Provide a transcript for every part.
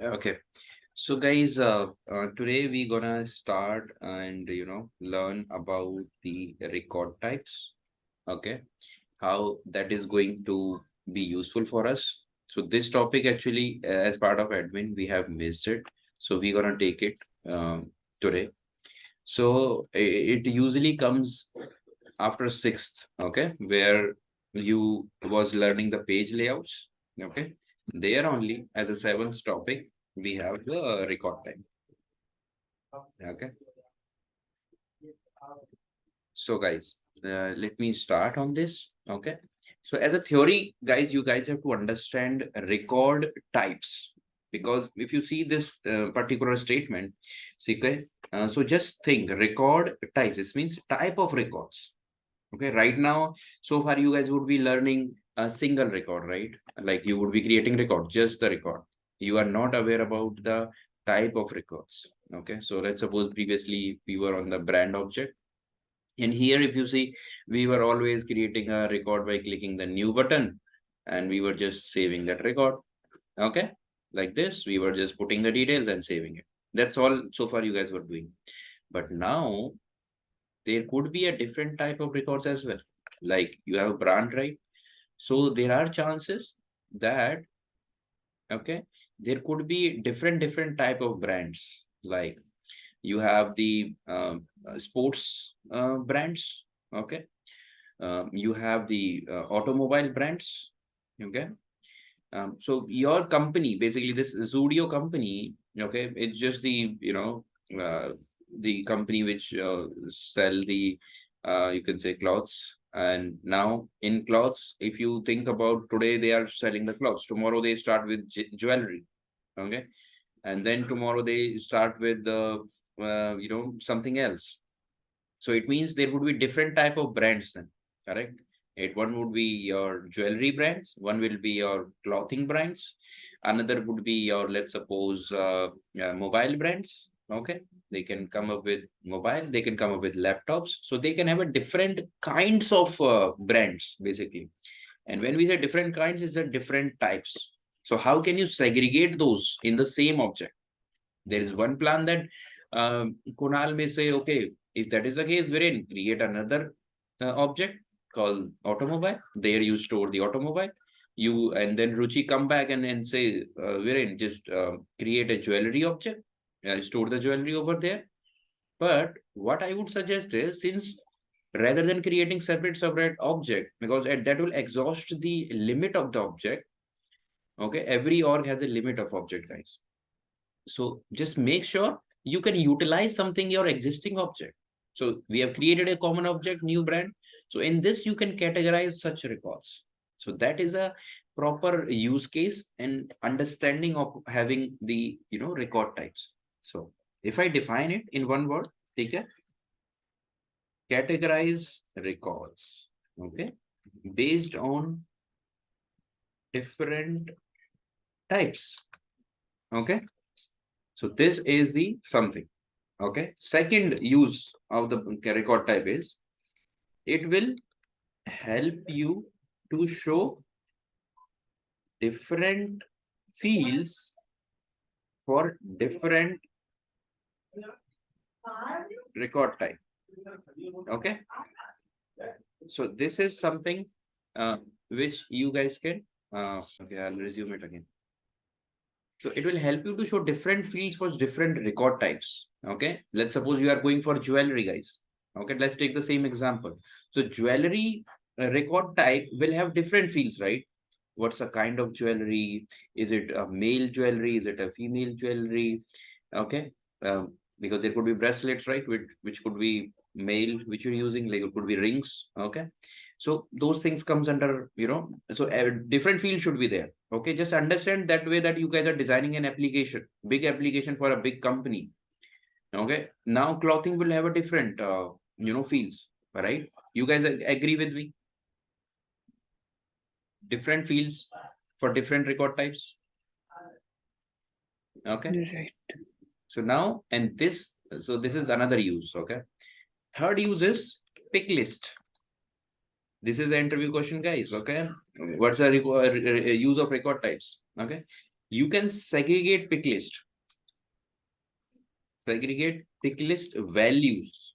Okay. So guys, today we're gonna start and learn about the record types. Okay, how that is going to be useful for us. So this topic actually, as part of admin, we have missed it. So we're gonna take it today. So it usually comes after sixth, okay, where you was learning the page layouts. Okay, there only as a seventh topic we have the record time. Okay, so guys, let me start on this. Okay, so as a theory, guys, you guys have to understand record types, because if you see this particular statement, see, okay, so just think record types. This means type of records. Okay, right now, so far you guys would be learning a single record, right? Like you would be creating record, just the record. You are not aware about the type of records. Okay, so let's suppose previously we were on the brand object. And here, if you see, we were always creating a record by clicking the new button and we were just saving that record. Okay, like this, we were just putting the details and saving it. That's all so far you guys were doing. But now there could be a different type of records as well. Like you have a brand, right? So there are chances that, okay, there could be different type of brands. Like you have the sports brands, okay. You have the automobile brands, okay. So your company, basically this Zudio company, okay, it's just the the company which sell the you can say clothes. And now in clothes, if you think about today, they are selling the clothes. Tomorrow they start with jewelry, okay, and then tomorrow they start with the something else. So it means there would be different type of brands then, correct? It one would be your jewelry brands, one will be your clothing brands, another would be your, let's suppose, mobile brands. Okay, they can come up with mobile, they can come up with laptops, so they can have a different kinds of brands basically. And when we say different kinds, it's a different types. So how can you segregate those in the same object? There is one plan that Kunal may say, okay, if that is the case, wherein create another object called automobile. There you store the automobile. You and then Ruchi come back and then say, wherein just create a jewelry object, store the jewelry over there. But what I would suggest is, since rather than creating separate object, because that will exhaust the limit of the object. Okay, every org has a limit of object, guys. So just make sure you can utilize something your existing object. So we have created a common object, new brand. So in this, you can categorize such records. So that is a proper use case and understanding of having the record types. So if I define it in one word, take a categorize records. Okay, based on different types. Okay, so this is the something. Okay. Second use of the record type is it will help you to show different fields for different record type. Okay. So this is something which you guys can. Okay, I'll resume it again. So it will help you to show different fields for different record types. Okay. Let's suppose you are going for jewelry, guys. Okay. Let's take the same example. So jewelry record type will have different fields, right? What's the kind of jewelry? Is it a male jewelry? Is it a female jewelry? Okay. Because there could be bracelets, right? Which could be male, which you're using, like it could be rings. Okay. So those things comes under, so different fields should be there. Okay. Just understand that way that you guys are designing an application, big application for a big company. Okay. Now clothing will have a different, fields, right? You guys agree with me? Different fields for different record types. Okay. Right. So now, and this, so this is another use. Okay. Third use is pick list. This is the interview question, guys. Okay. What's the use of record types? Okay. You can segregate pick list. Segregate pick list values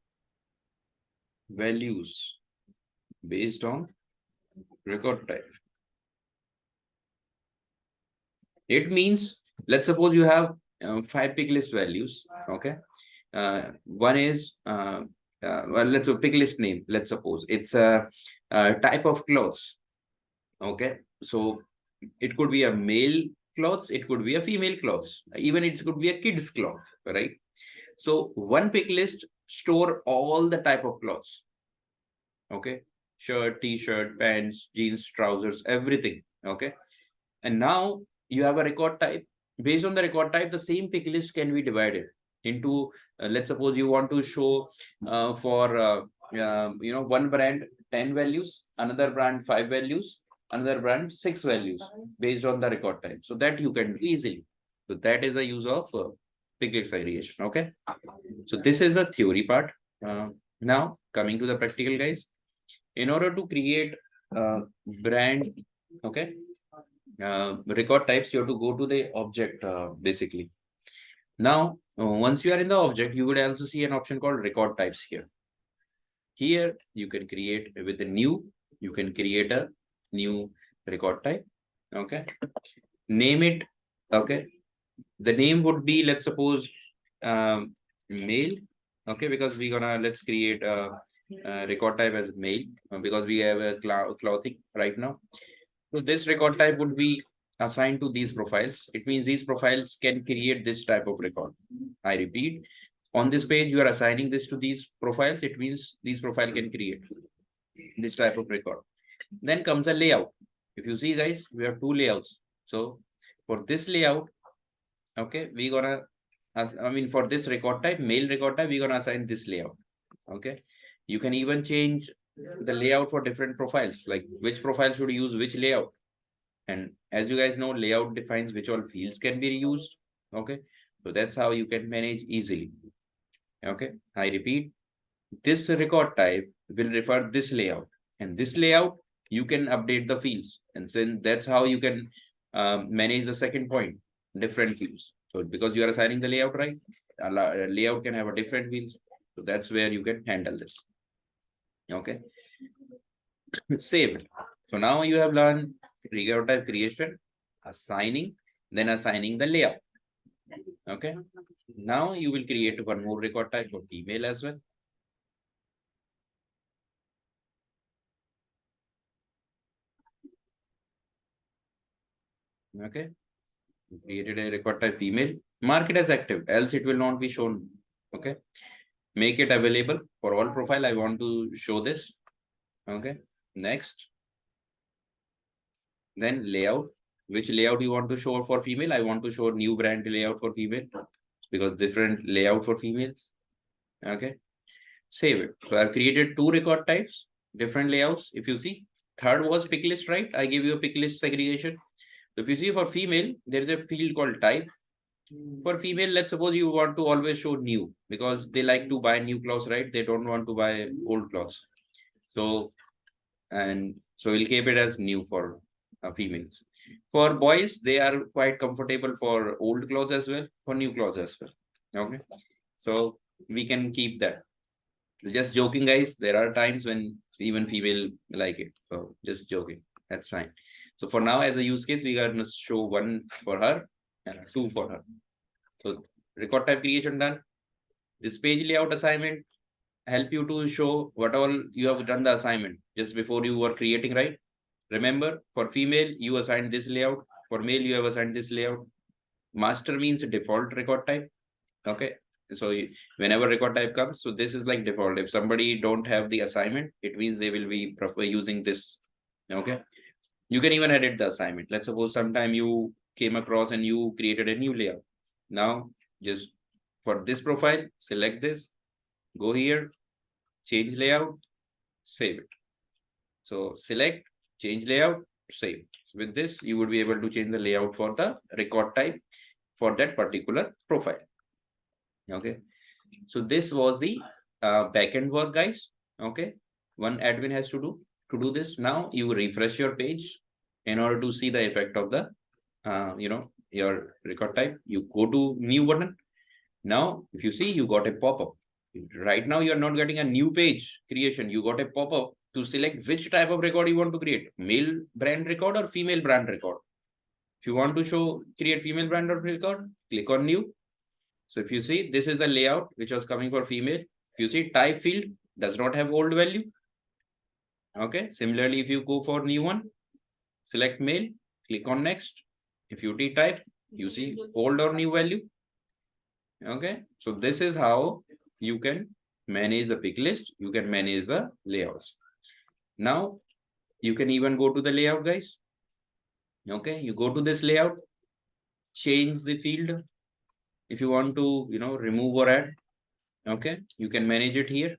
based on record type. It means, let's suppose you have 5 pick list values. Okay. One is well, let's pick list name. Let's suppose it's a type of clothes. Okay. So it could be a male clothes, it could be a female clothes, even it could be a kid's cloth, right? So one pick list store all the type of clothes. Okay. Shirt, t-shirt, pants, jeans, trousers, everything. Okay. And now you have a record type. Based on the record type, the same pick list can be divided into, let's suppose you want to show for one brand 10 values, another brand 5 values, another brand 6 values based on the record type. So that you can do easily. So that is a use of pick list segregation. Okay. So this is the theory part. Now coming to the practical, guys. In order to create brand, okay, record types, you have to go to the object basically. Now, once you are in the object, you would also see an option called record types here. Here, you can create with a new, you can create a new record type. Okay. Name it. Okay. The name would be, let's suppose, male. Okay. Because we're gonna, let's create a record type as male because we have a clothing right now. So this record type would be assigned to these profiles. It means these profiles can create this type of record. I repeat, on this page, you are assigning this to these profiles. It means these profile can create this type of record. Then comes the layout. If you see, guys, we have two layouts. So for this layout, okay, we're gonna, for this record type, male record type, we're gonna assign this layout. Okay. You can even change the layout for different profiles, like which profile should use which layout. And as you guys know, layout defines which all fields can be reused. Okay. So that's how you can manage easily. Okay. I repeat, this record type will refer this layout, and this layout, you can update the fields. And then that's how you can manage the second point, different fields. So because you are assigning the layout, right? A layout can have a different fields. So that's where you can handle this. Okay. Saved. So now you have learned record type creation, assigning, then assigning the layout. Okay. Now you will create one more record type for female as well. Okay. Created a record type female. Mark it as active, else it will not be shown. Okay. Make it available for all profile. I want to show this. Okay. Next. Then layout. Which layout you want to show for female? I want to show new brand layout for female because different layout for females. Okay. Save it. So I've created two record types, different layouts. If you see, third was pick list, right? I give you a pick list segregation. So if you see for female, there is a field called type. For female, let's suppose you want to always show new because they like to buy new clothes, right? They don't want to buy old clothes. So, and so we'll keep it as new for females. For boys, they are quite comfortable for old clothes as well, for new clothes as well. Okay. So we can keep that. Just joking, guys. There are times when even female like it. So just joking. That's fine. So for now, as a use case, we are going to show one for her and two for her. So record type creation done. This page layout assignment help you to show what all you have done the assignment just before you were creating, right? Remember, for female, you assigned this layout. For male, you have assigned this layout. Master means default record type. Okay. So whenever record type comes, so this is like default. If somebody don't have the assignment, it means they will be using this. Okay. You can even edit the assignment. Let's suppose sometime you came across and you created a new layout. Now, just for this profile, select this, go here, change layout, save it. So select, change layout, save. With this, you would be able to change the layout for the record type for that particular profile. Okay. So this was the backend work, guys. Okay. One admin has to do this. Now you refresh your page in order to see the effect of the your record type, you go to new button. Now, if you see, you got a pop-up. Right now, you're not getting a new page creation. You got a pop-up to select which type of record you want to create, male brand record or female brand record. If you want to create female brand or record, click on new. So if you see, this is the layout which was coming for female. If you see, type field does not have old value. Okay. Similarly, if you go for new one, select male, click on next. If you type, you see old or new value. Okay. So this is how you can manage the pick list. You can manage the layouts. Now you can even go to the layout, guys. Okay. You go to this layout, change the field. If you want to, remove or add, okay, you can manage it here.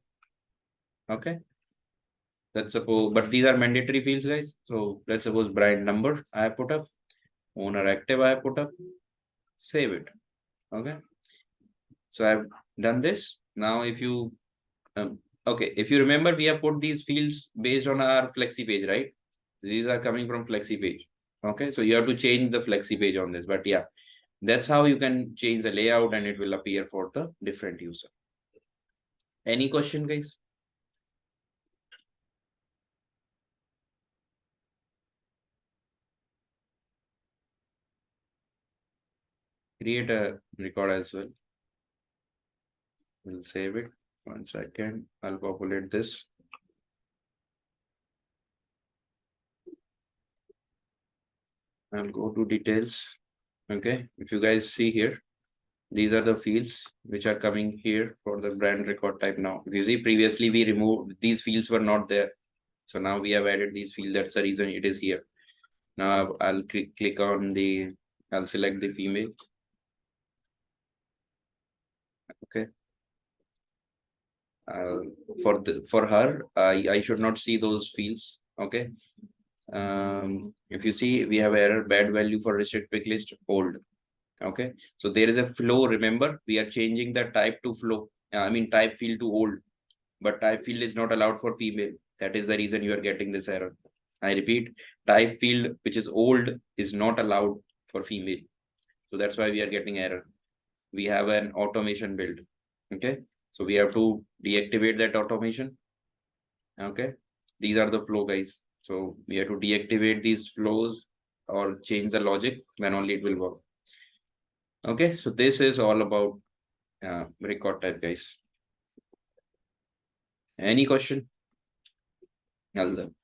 Okay. Let's suppose, but these are mandatory fields, guys. So let's suppose brand number I have put up, owner active I have put up, save it. Okay. So I've done this. Now, if you, okay, if you remember, we have put these fields based on our flexi page, right? So these are coming from flexi page. Okay. So you have to change the flexi page on this, but yeah, that's how you can change the layout and it will appear for the different user. Any question, guys? Create a record as well. We'll save it. 1 second. I'll populate this. I'll go to details. Okay. If you guys see here, these are the fields which are coming here for the brand record type now. If you see, previously we removed, these fields were not there. So now we have added these fields. That's the reason it is here. Now I'll click on the, I'll select the female. Okay. For her, I should not see those fields. Okay. If you see, we have error, bad value for restrict pick list, old. Okay. So there is a flow. Remember, we are changing the type to flow. I mean, type field to old, but type field is not allowed for female. That is the reason you are getting this error. I repeat, type field, which is old, is not allowed for female. So that's why we are getting error. We have an automation build. Okay. So we have to deactivate that automation. Okay. These are the flow, guys. So we have to deactivate these flows or change the logic, then only it will work. Okay. So this is all about record type, guys. Any question?